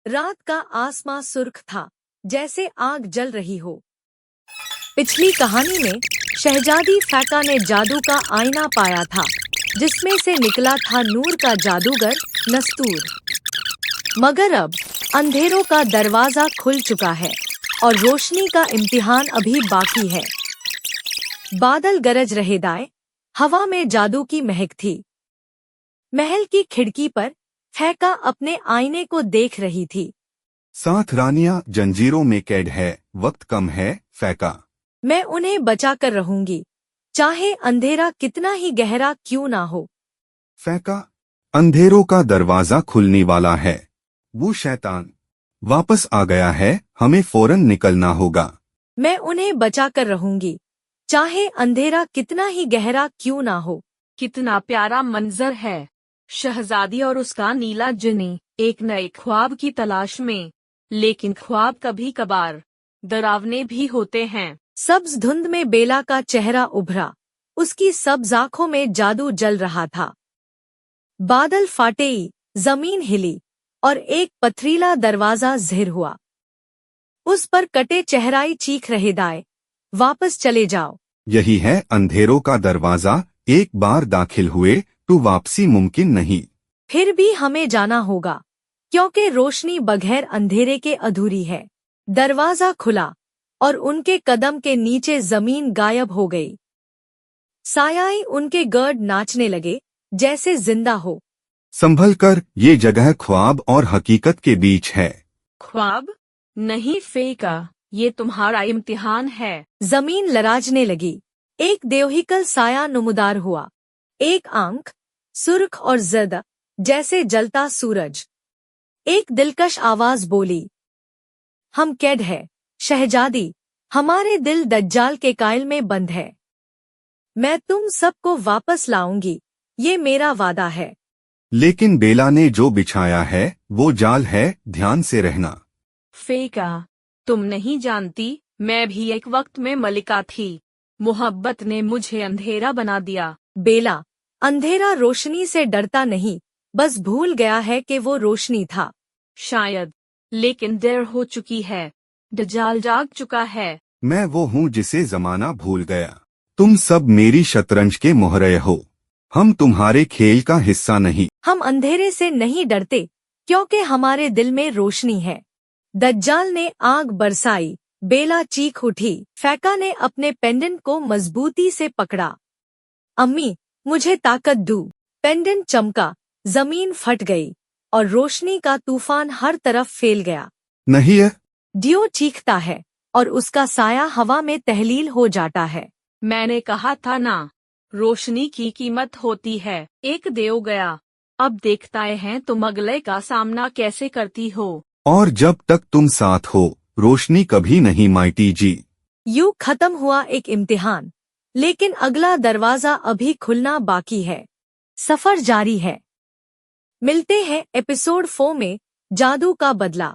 रात का आसमां सुर्ख था, जैसे आग जल रही हो। पिछली कहानी में शहजादी फैका ने जादू का आईना पाया था, जिसमें से निकला था नूर का जादूगर नस्तूर। मगर अब अंधेरों का दरवाजा खुल चुका है और रोशनी का इम्तिहान अभी बाकी है। बादल गरज रहे दाए, हवा में जादू की महक थी। महल की खिड़की पर फैका अपने आईने को देख रही थी। 7 रानियां जंजीरों में कैद है, वक्त कम है फैका। मैं उन्हें बचा कर रहूंगी, चाहे अंधेरा कितना ही गहरा क्यों ना हो। फैका, अंधेरों का दरवाजा खुलने वाला है। वो शैतान वापस आ गया है, हमें फौरन निकलना होगा। मैं उन्हें बचा कर रहूंगी, चाहे अंधेरा कितना ही गहरा क्यों ना हो। कितना प्यारा मंजर है। शहजादी और उसका नीला जिनी एक नए ख्वाब की तलाश में, लेकिन ख्वाब कभी कभार डरावने भी होते हैं। सब्ज धुंध में बेला का चेहरा उभरा, उसकी सब्ज आंखों में जादू जल रहा था। बादल फाटेई, जमीन हिली और एक पथरीला दरवाजा ज़िर हुआ। उस पर कटे चेहराई चीख रहे दाए, वापस चले जाओ। यही है अंधेरों का दरवाजा, एक बार दाखिल हुए तो वापसी मुमकिन नहीं। फिर भी हमें जाना होगा, क्योंकि रोशनी बगैर अंधेरे के अधूरी है। दरवाजा खुला और उनके कदम के नीचे जमीन गायब हो गई। सायाएं उनके गर्द नाचने लगे, जैसे जिंदा हो। संभल कर, ये जगह ख्वाब और हकीकत के बीच है। ख्वाब नहीं फैका, ये तुम्हारा इम्तिहान है। जमीन लराजने लगी। एक देवहिकल साया नुमुदार हुआ, एक आंख सुर्ख और ज़र्द जैसे जलता सूरज। एक दिलकश आवाज बोली, हम कैद है शहजादी, हमारे दिल दज्जाल के कायल में बंद है। मैं तुम सबको वापस लाऊंगी, ये मेरा वादा है। लेकिन बेला ने जो बिछाया है वो जाल है, ध्यान से रहना। फैका, तुम नहीं जानती, मैं भी एक वक्त में मलिका थी। मोहब्बत ने मुझे अंधेरा बना दिया। बेला, अंधेरा रोशनी से डरता नहीं, बस भूल गया है कि वो रोशनी था। शायद, लेकिन देर हो चुकी है। दज्जाल जाग चुका है। मैं वो हूँ जिसे जमाना भूल गया। तुम सब मेरी शतरंज के मोहरे हो, हम तुम्हारे खेल का हिस्सा नहीं। हम अंधेरे से नहीं डरते, क्योंकि हमारे दिल में रोशनी है। दज्जाल ने आग बरसाई, बेला चीख उठी। फैका ने अपने पेंडेंट को मजबूती से पकड़ा। अम्मी, मुझे ताकत दो। पेंडेंट चमका, जमीन फट गई और रोशनी का तूफान हर तरफ फैल गया। नहीं है। डियो चीखता है और उसका साया हवा में तहलील हो जाता है। मैंने कहा था ना, रोशनी की कीमत होती है। एक देव गया, अब देखता है तुम अगले का सामना कैसे करती हो। और जब तक तुम साथ हो, रोशनी कभी नहीं माइटी जी। यूं खत्म हुआ एक इम्तिहान, लेकिन अगला दरवाजा अभी खुलना बाकी है। सफर जारी है। मिलते हैं एपिसोड 4 में, जादू का बदला।